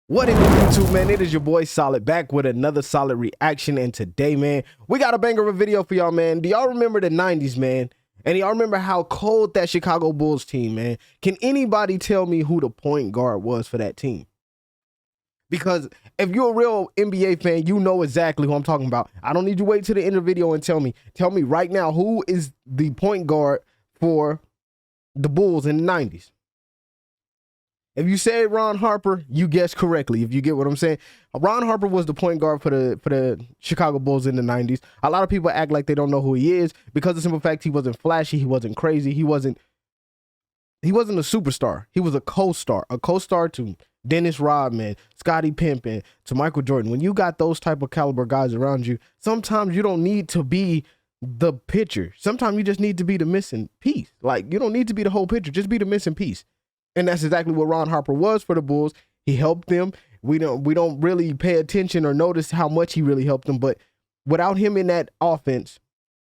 What is YouTube, man? It is your boy Solid back with another solid reaction. And today, man, we got a banger of a video for y'all, man. Do y'all remember the 90s, man? And y'all remember how cold that Chicago Bulls team, man? Can anybody tell me who the point guard was for that team? Because if you're a real NBA fan, you know exactly who I'm talking about. I don't need you to wait till the end of the video and tell me. Tell me right now, who is the point guard for the Bulls in the 90s? If you say Ron Harper, you guessed correctly. If you get what I'm saying, Ron Harper was the point guard for the Chicago Bulls in the 90s. A lot of people act like they don't know who he is because of the simple fact he wasn't flashy, he wasn't crazy, he wasn't a superstar. He was a co-star to Dennis Rodman, Scottie Pippen, to Michael Jordan. When you got those type of caliber guys around you, sometimes you don't need to be the pitcher. Sometimes you just need to be the missing piece. Like, you don't need to be the whole pitcher, just be the missing piece. And that's exactly what Ron Harper was for the Bulls. He helped them. We don't really pay attention or notice how much he really helped them. But without him in that offense,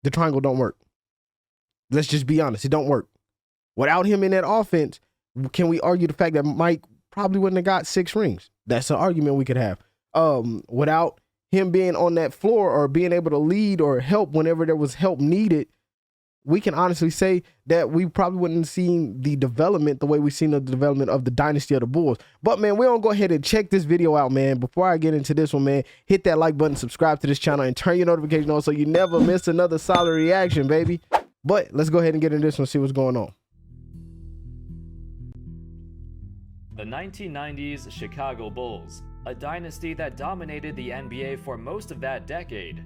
the triangle don't work. Let's just be honest. It don't work. Without him in that offense, can we argue the fact that Mike probably wouldn't have got 6 rings? That's an argument we could have. Without him being on that floor or being able to lead or help whenever there was help needed, we can honestly say that we probably wouldn't have seen the development the way we've seen the development of the dynasty of the Bulls. But, man, we're going to go ahead and check this video out, man. Before I get into this one, man, hit that like button, subscribe to this channel, and turn your notification on so you never miss another solid reaction, baby. But let's go ahead and get into this one and see what's going on. The 1990s Chicago Bulls, a dynasty that dominated the NBA for most of that decade.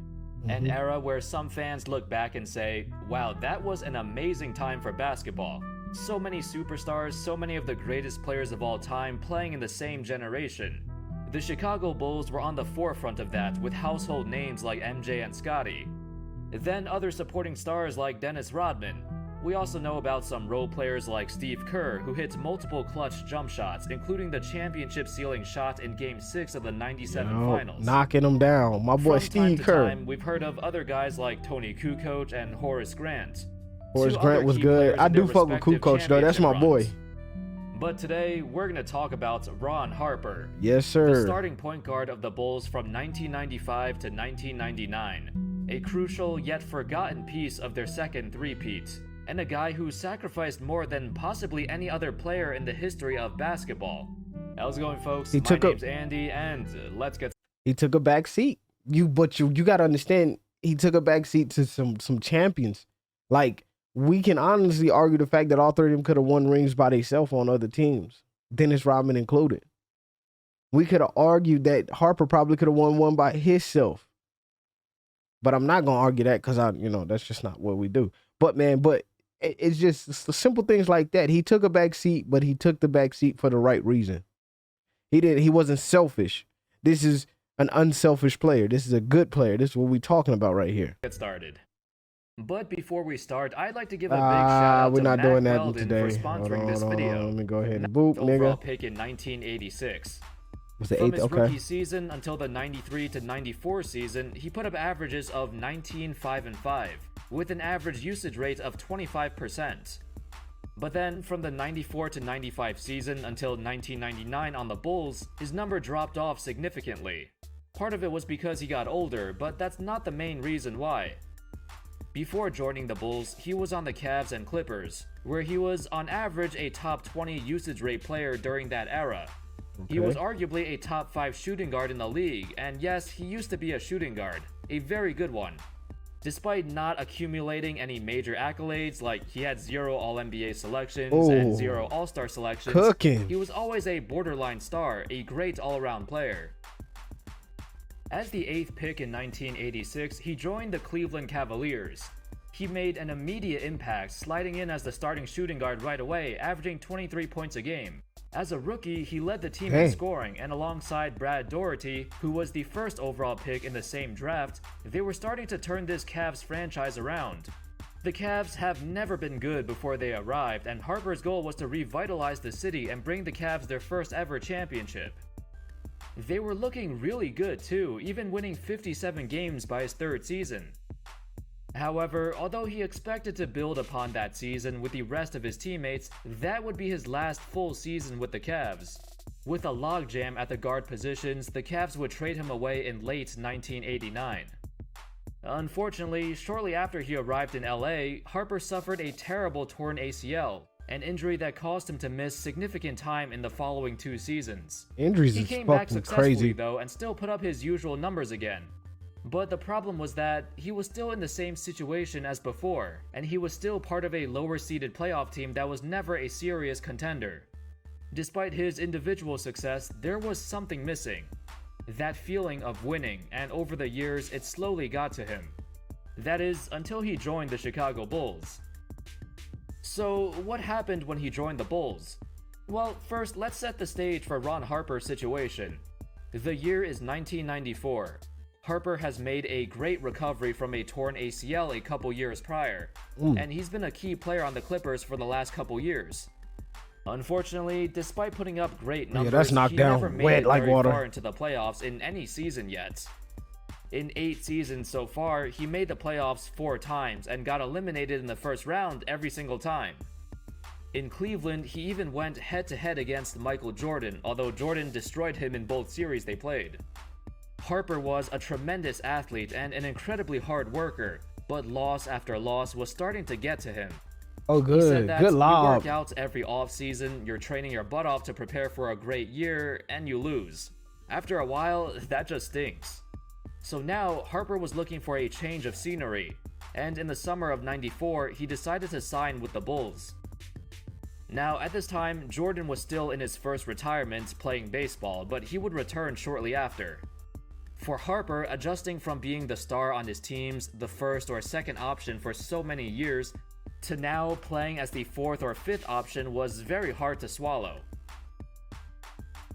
An era where some fans look back and say, wow, that was an amazing time for basketball. So many superstars, so many of the greatest players of all time playing in the same generation. The Chicago Bulls were on the forefront of that with household names like MJ and Scottie. Then other supporting stars like Dennis Rodman. We also know about some role players like Steve Kerr, who hits multiple clutch jump shots, including the championship-sealing shot in Game 6 of the '97 Finals. Knocking them down. My boy Steve Kerr. We've heard of other guys like Tony Kukoc and Horace Grant. Horace Grant was good. I do fuck with Kukoc, though. That's my boy. But today, we're going to talk about Ron Harper. Yes, sir. The starting point guard of the Bulls from 1995 to 1999. A crucial yet forgotten piece of their second three-peat. And a guy who sacrificed more than possibly any other player in the history of basketball. How's it going, folks? My name's Andy, and let's get... He took a back seat. You got to understand, he took a back seat to some champions. Like, we can honestly argue the fact that all 3 of them could have won rings by themselves on other teams, Dennis Rodman included. We could have argued that Harper probably could have won one by himself. But I'm not going to argue that because, that's just not what we do. But, man, it's just simple things like that. He took a back seat, but he took the back seat for the right reason. He wasn't selfish. This is an unselfish player. This is a good player. This is what we're talking about right here. Get started. But before we start, I'd like to give a big shout out to Matt Weldon for sponsoring this video. Let me go ahead and boop, overall nigga. Pick in 1986. Was the From 8th? his Okay. rookie season until the 93 to 94 season, he put up averages of 19, 5, and 5, with an average usage rate of 25%. But then, from the 94 to 95 season until 1999 on the Bulls, his number dropped off significantly. Part of it was because he got older, but that's not the main reason why. Before joining the Bulls, he was on the Cavs and Clippers, where he was on average a top 20 usage rate player during that era. Okay. He was arguably a top 5 shooting guard in the league, and yes, he used to be a shooting guard, a very good one. Despite not accumulating any major accolades, like he had 0 All-NBA selections and 0 All-Star selections, he was always a borderline star, a great all-around player. As the 8th pick in 1986, he joined the Cleveland Cavaliers. He made an immediate impact, sliding in as the starting shooting guard right away, averaging 23 points a game. As a rookie, he led the team in scoring, and alongside Brad Daugherty, who was the first overall pick in the same draft, they were starting to turn this Cavs franchise around. The Cavs have never been good before they arrived, and Harper's goal was to revitalize the city and bring the Cavs their first ever championship. They were looking really good too, even winning 57 games by his 3rd season. However, although he expected to build upon that season with the rest of his teammates, that would be his last full season with the Cavs. With a logjam at the guard positions, the Cavs would trade him away in late 1989. Unfortunately, shortly after he arrived in LA, Harper suffered a terrible torn ACL, an injury that caused him to miss significant time in the following 2 seasons. Injuries He is came back fucking successfully crazy. though and still put up his usual numbers again. But the problem was that he was still in the same situation as before, and he was still part of a lower-seeded playoff team that was never a serious contender. Despite his individual success, there was something missing. That feeling of winning, and over the years, it slowly got to him. That is, until he joined the Chicago Bulls. So, what happened when he joined the Bulls? Well, first, let's set the stage for Ron Harper's situation. The year is 1994. Harper has made a great recovery from a torn ACL a couple years prior, and he's been a key player on the Clippers for the last couple years. Unfortunately, despite putting up great numbers, that's knocked he down never made wet it like very water. far into the playoffs in any season yet. In 8 seasons so far, he made the playoffs 4 times and got eliminated in the first round every single time. In Cleveland, he even went head-to-head against Michael Jordan, although Jordan destroyed him in both series they played. Harper was a tremendous athlete and an incredibly hard worker, but loss after loss was starting to get to him. Oh, He said good. that Good you lob. work out every offseason, you're training your butt off to prepare for a great year, and you lose. After a while, that just stinks. So now, Harper was looking for a change of scenery, and in the summer of '94, he decided to sign with the Bulls. Now, at this time, Jordan was still in his first retirement playing baseball, but he would return shortly after. For Harper, adjusting from being the star on his teams, the first or second option for so many years, to now playing as the 4th or 5th option was very hard to swallow.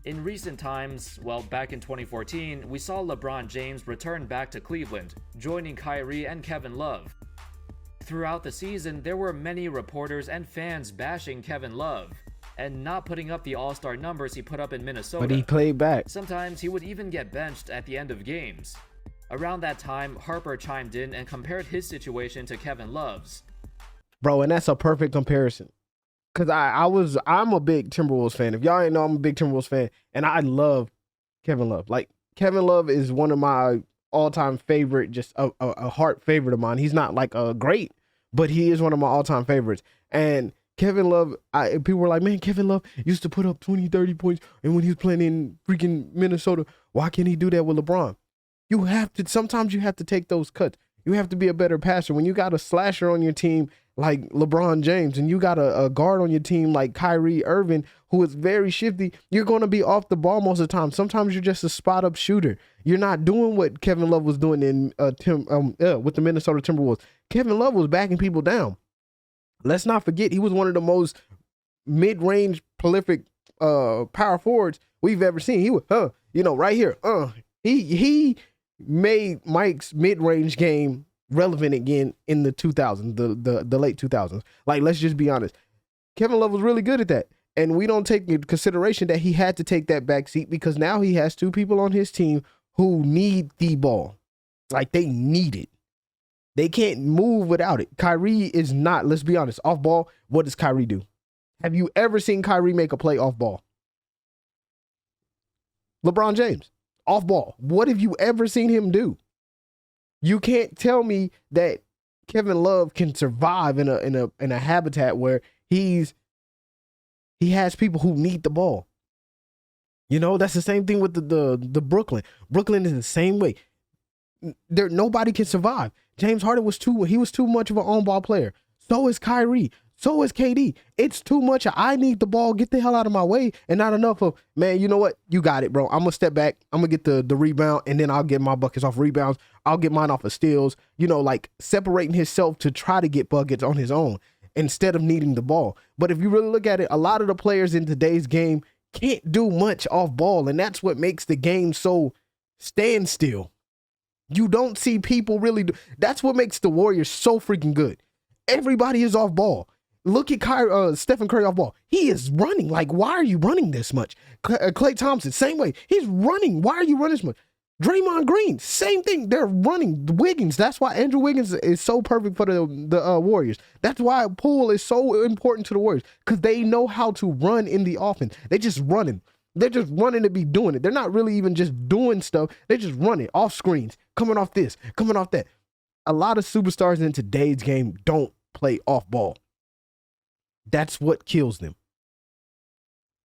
In recent times, well, back in 2014, we saw LeBron James return back to Cleveland, joining Kyrie and Kevin Love. Throughout the season, there were many reporters and fans bashing Kevin Love, and not putting up the all-star numbers he put up in Minnesota. But he played back. Sometimes he would even get benched at the end of games. Around that time, Harper chimed in and compared his situation to Kevin Love's. Bro, and that's a perfect comparison. Cause I'm a big Timberwolves fan. If y'all ain't know, I'm a big Timberwolves fan, and I love Kevin Love. Like, Kevin Love is one of my all-time favorite, just a heart favorite of mine. He's not like a great, but he is one of my all-time favorites. And Kevin Love, people were like, man, Kevin Love used to put up 20, 30 points, and when he was playing in freaking Minnesota, why can't he do that with LeBron? Sometimes you have to take those cuts. You have to be a better passer. When you got a slasher on your team like LeBron James, and you got a guard on your team like Kyrie Irving, who is very shifty, you're going to be off the ball most of the time. Sometimes you're just a spot-up shooter. You're not doing what Kevin Love was doing in with the Minnesota Timberwolves. Kevin Love was backing people down. Let's not forget, he was one of the most mid-range, prolific power forwards we've ever seen. He was, right here. He made Mike's mid-range game relevant again in the 2000s, the late 2000s. Like, let's just be honest. Kevin Love was really good at that. And we don't take into consideration that he had to take that back seat because now he has 2 people on his team who need the ball. Like, they need it. They can't move without it. Kyrie is not, let's be honest, off ball. What does Kyrie do? Have you ever seen Kyrie make a play off ball? LeBron James, off ball. What have you ever seen him do? You can't tell me that Kevin Love can survive in a habitat where he has people who need the ball. That's the same thing with the Brooklyn. Brooklyn is the same way. Nobody can survive. James Harden was too much of an on-ball player. So is Kyrie. So is KD. It's too much. I need the ball. Get the hell out of my way. And not enough of, man, you know what? You got it, bro. I'm going to step back. I'm going to get the rebound, and then I'll get my buckets off rebounds. I'll get mine off of steals. Like separating himself to try to get buckets on his own instead of needing the ball. But if you really look at it, a lot of the players in today's game can't do much off ball, and that's what makes the game so standstill. You don't see people really do. That's what makes the Warriors so freaking good. Everybody is off ball. Look at Stephen Curry off ball. He is running. Like, why are you running this much? Klay Thompson, same way. He's running. Why are you running this much? Draymond Green, same thing. They're running. Wiggins, that's why Andrew Wiggins is so perfect for the Warriors. That's why Poole is so important to the Warriors, because they know how to run in the offense. They just running. They're just running to be doing it. They're not really even just doing stuff. They're just running off screens, coming off this, coming off that. A lot of superstars in today's game don't play off ball. That's what kills them.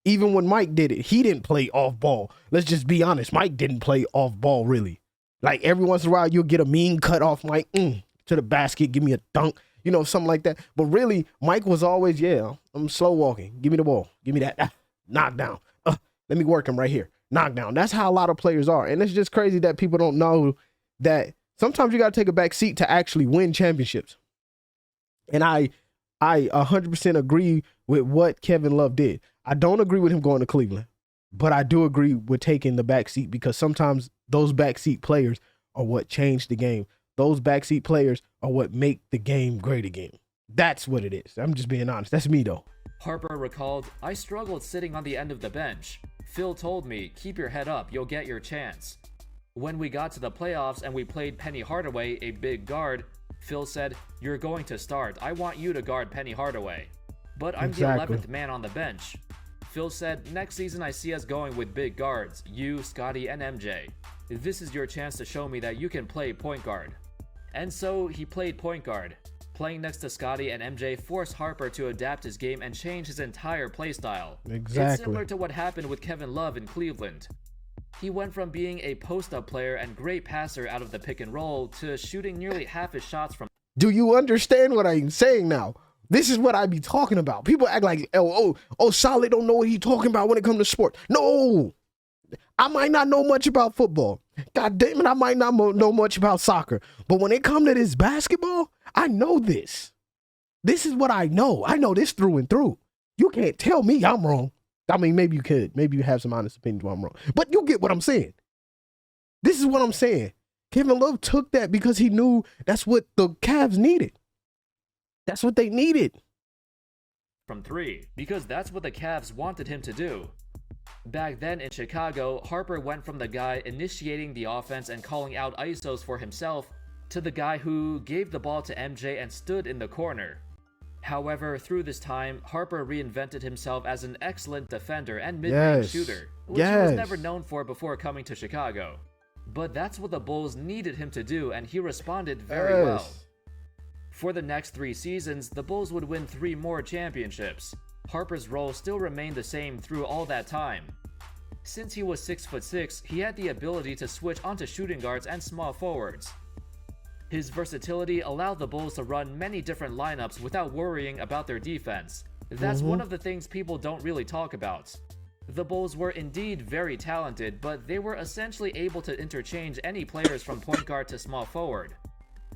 Even when Mike did it, he didn't play off ball. Let's just be honest. Mike didn't play off ball, really. Like every once in a while, you'll get a mean cut off Mike to the basket, give me a dunk, you know, something like that. But really, Mike was always, yeah, I'm slow walking. Give me the ball. Give me that. Knock down. Let me work him right here. Knock down. That's how a lot of players are. And it's just crazy that people don't know that sometimes you got to take a back seat to actually win championships. And I 100% agree with what Kevin Love did. I don't agree with him going to Cleveland, but I do agree with taking the back seat because sometimes those backseat players are what change the game. Those backseat players are what make the game great again. That's what it is. I'm just being honest. That's me, though. Harper recalled, "I struggled sitting on the end of the bench. Phil told me, keep your head up, you'll get your chance. When we got to the playoffs and we played Penny Hardaway, a big guard, Phil said, you're going to start. I want you to guard Penny Hardaway. But I'm Exactly. the 11th man on the bench. Phil said, next season I see us going with big guards, you, Scotty, and MJ. This is your chance to show me that you can play point guard." And so he played point guard. Playing next to Scotty and MJ forced Harper to adapt his game and change his entire playstyle. Exactly. It's similar to what happened with Kevin Love in Cleveland. He went from being a post-up player and great passer out of the pick and roll to shooting nearly half his shots from. Do you understand what I'm saying now? This is what I be talking about. People act like, Solid don't know what he talking about when it comes to sport. No, I might not know much about football. God damn it, I might not know much about soccer. But when it comes to this basketball, I know this. This is what I know. I know this through and through. You can't tell me I'm wrong. I mean, maybe you could. Maybe you have some honest opinions why I'm wrong. But you get what I'm saying. This is what I'm saying. Kevin Love took that because he knew that's what the Cavs needed. That's what they needed. From three, because that's what the Cavs wanted him to do. Back then in Chicago, Harper went from the guy initiating the offense and calling out ISOs for himself to the guy who gave the ball to MJ and stood in the corner. However, through this time, Harper reinvented himself as an excellent defender and mid-range shooter, which he was never known for before coming to Chicago. But that's what the Bulls needed him to do, and he responded very well. For the next 3 seasons, the Bulls would win 3 more championships. Harper's role still remained the same through all that time. Since he was 6'6", he had the ability to switch onto shooting guards and small forwards. His versatility allowed the Bulls to run many different lineups without worrying about their defense. That's one of the things people don't really talk about. The Bulls were indeed very talented, but they were essentially able to interchange any players from point guard to small forward.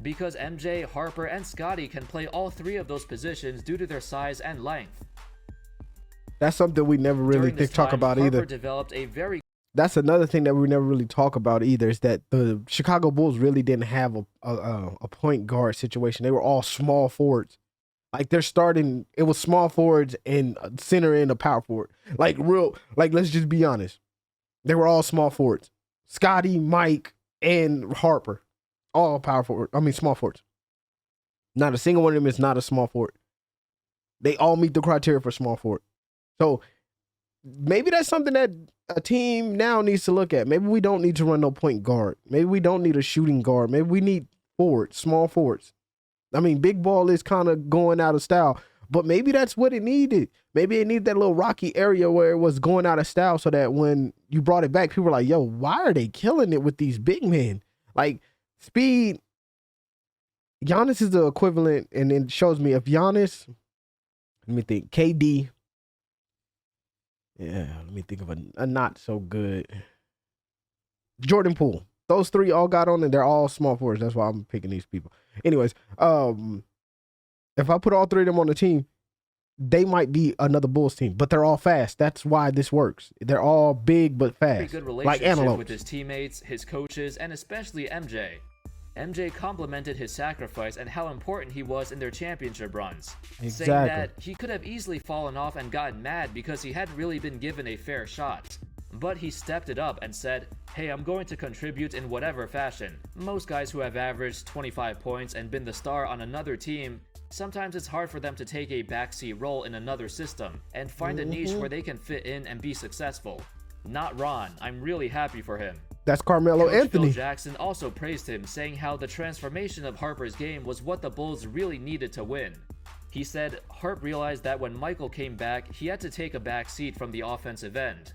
Because MJ, Harper, and Scotty can play all 3 of those positions due to their size and length. That's something we never really talk about either. Harper developed a very. That's another thing that we never really talk about either, is that the Chicago Bulls really didn't have a point guard situation. They were all small forwards. Like they're starting, it was small forwards and center and a power forward. Like let's just be honest. They were all small forwards. Scotty, Mike, and Harper, all power forward. I mean small forwards. Not a single one of them is not a small forward. They all meet the criteria for small forward. So maybe that's something that a team now needs to look at. Maybe we don't need to run no point guard. Maybe we don't need a shooting guard. Maybe we need forwards, small forwards. I mean, big ball is kind of going out of style, but maybe that's what it needed. Maybe it needed that little rocky area where it was going out of style so that when you brought it back, people were like, yo, why are they killing it with these big men? Like, speed. Giannis is the equivalent, and it shows me if Giannis, let me think, KD, yeah, let me think of a not so good. Jordan Poole. Those 3 all got on, and they're all small forwards. That's why I'm picking these people. Anyways, if I put all 3 of them on the team, they might be another Bulls team, but they're all fast. That's why this works. They're all big but fast, good like relationship antelopes. with his teammates, his coaches, and especially MJ. MJ complimented his sacrifice and how important he was in their championship runs, saying that he could have easily fallen off and gotten mad because he hadn't really been given a fair shot. But he stepped it up and said, hey, I'm going to contribute in whatever fashion. Most guys who have averaged 25 points and been the star on another team, sometimes it's hard for them to take a backseat role in another system and find a niche where they can fit in and be successful. Not Ron. I'm really happy for him. That's Carmelo Coach Anthony. Phil Jackson also praised him, saying how the transformation of Harper's game was what the Bulls really needed to win. He said Harp realized that when Michael came back, he had to take a back seat from the offensive end.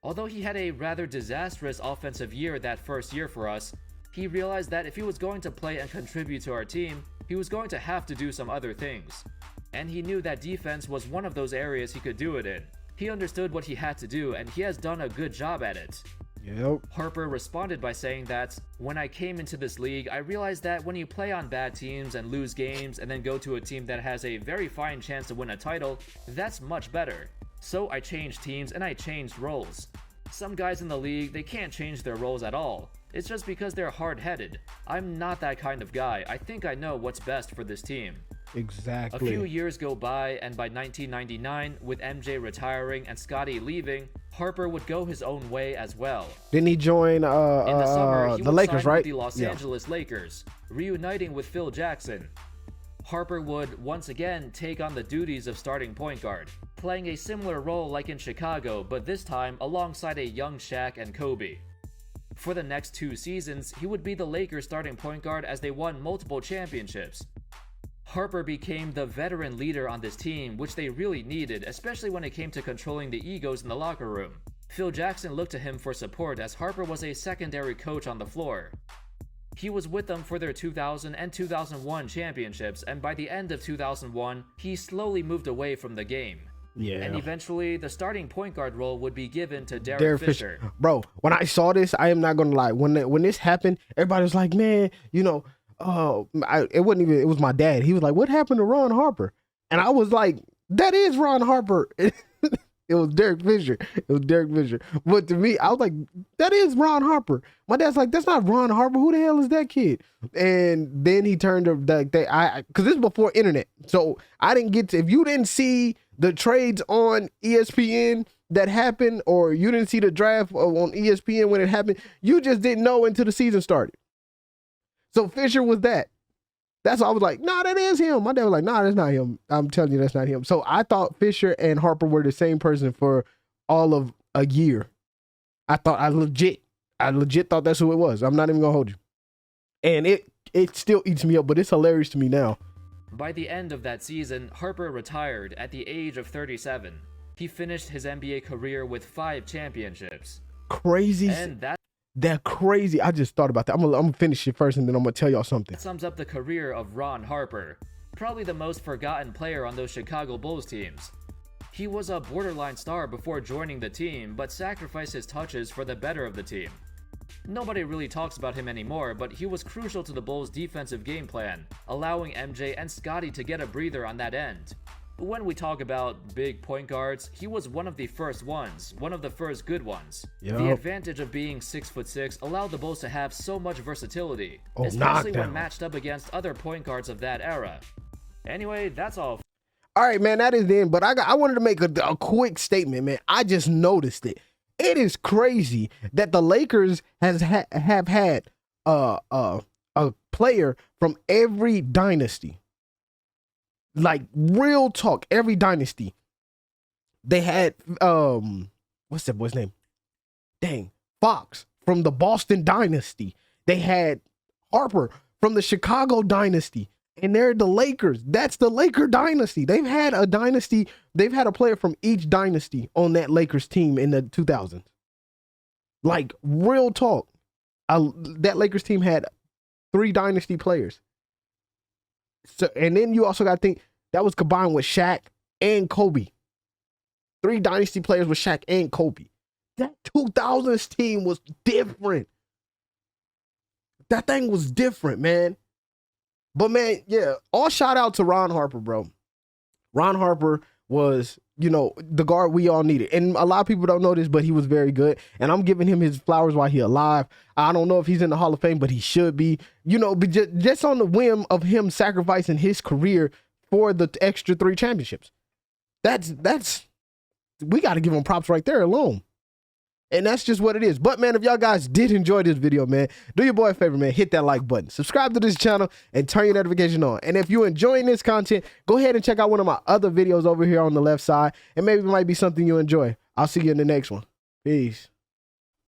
Although he had a rather disastrous offensive year that first year for us, he realized that if he was going to play and contribute to our team, he was going to have to do some other things. And he knew that defense was one of those areas he could do it in. He understood what he had to do, and he has done a good job at it. Yep. Harper responded by saying that, "When I came into this league, I realized that when you play on bad teams and lose games and then go to a team that has a very fine chance to win a title, that's much better. So I changed teams and I changed roles. Some guys in the league, they can't change their roles at all. It's just because they're hard-headed. I'm not that kind of guy. I think I know what's best for this team." Exactly. A few years go by, and by 1999, with MJ retiring and Scottie leaving, Harper would go his own way as well. Didn't he join In the summer, he the would Lakers, sign right? with the Los Angeles Lakers, reuniting with Phil Jackson. Harper would once again take on the duties of starting point guard, playing a similar role like in Chicago, but this time alongside a young Shaq and Kobe. For the next 2 seasons, he would be the Lakers starting point guard as they won multiple championships. Harper became the veteran leader on this team, which they really needed, especially when it came to controlling the egos in the locker room. Phil Jackson looked to him for support as Harper was a secondary coach on the floor. He was with them for their 2000 and 2001 championships, and by the end of 2001, he slowly moved away from the game. Yeah. And eventually, the starting point guard role would be given to Derek Fisher. Bro, when I saw this, I am not gonna lie. When this happened, everybody was like, "Man, you know." It wasn't even, it was my dad. He was like, "What happened to Ron Harper?" And I was like, "That is Ron Harper." It was Derek Fisher. It was Derek Fisher. But to me, I was like, "That is Ron Harper." My dad's like, "That's not Ron Harper. Who the hell is that kid?" And then he turned to because this is before internet. So I didn't get to, if you didn't see the trades on ESPN that happened, or you didn't see the draft on ESPN when it happened, you just didn't know until the season started. So Fisher was that. That's why I was like, "Nah, that is him." My dad was like, "Nah, that's not him." I'm telling you, that's not him. So I thought Fisher and Harper were the same person for all of a year. I legit thought that's who it was. I'm not even gonna hold you. And it still eats me up, but it's hilarious to me now. By the end of that season, Harper retired at the age of 37. He finished his NBA career with 5 championships. Crazy. And That crazy. I just thought about that. I'm gonna finish it first, and then I'm gonna tell y'all something. that sums up the career of Ron Harper, probably the most forgotten player on those Chicago Bulls teams. He was a borderline star before joining the team, but sacrificed his touches for the better of the team. Nobody really talks about him anymore, but he was crucial to the Bulls' defensive game plan, allowing MJ and Scottie to get a breather on that end. When we talk about big point guards, he was one of the first ones, one of the first good ones. Yep. The advantage of being 6'6" allowed the Bulls to have so much versatility, Oh, especially knockdown. when matched up against other point guards of that era. Anyway, that's all. All right, man, that is the end. But I wanted to make a quick statement, man. I just noticed it. It is crazy that the Lakers have had a player from every dynasty. Like, real talk, every dynasty. They had what's that boy's name? Dang, Fox from the Boston dynasty. They had Harper from the Chicago dynasty. And they're the Lakers. That's the Laker dynasty. They've had a dynasty. They've had a player from each dynasty on that Lakers team in the 2000s. Like, real talk. That Lakers team had 3 dynasty players. So, and then you also got to think that was combined with Shaq and Kobe. 3 dynasty players with Shaq and Kobe. That 2000s team was different. That thing was different, man. But man, yeah, all shout out to Ron Harper, bro. Ron Harper was, the guard we all needed. And a lot of people don't know this, but he was very good. And I'm giving him his flowers while he's alive. I don't know if he's in the Hall of Fame, but he should be. But just on the whim of him sacrificing his career for the extra 3 championships. That's we got to give him props right there alone. And that's just what it is. But man, if y'all guys did enjoy this video, man, do your boy a favor, man. Hit that like button. Subscribe to this channel and turn your notification on. And if you're enjoying this content, go ahead and check out one of my other videos over here on the left side. And maybe it might be something you enjoy. I'll see you in the next one. Peace.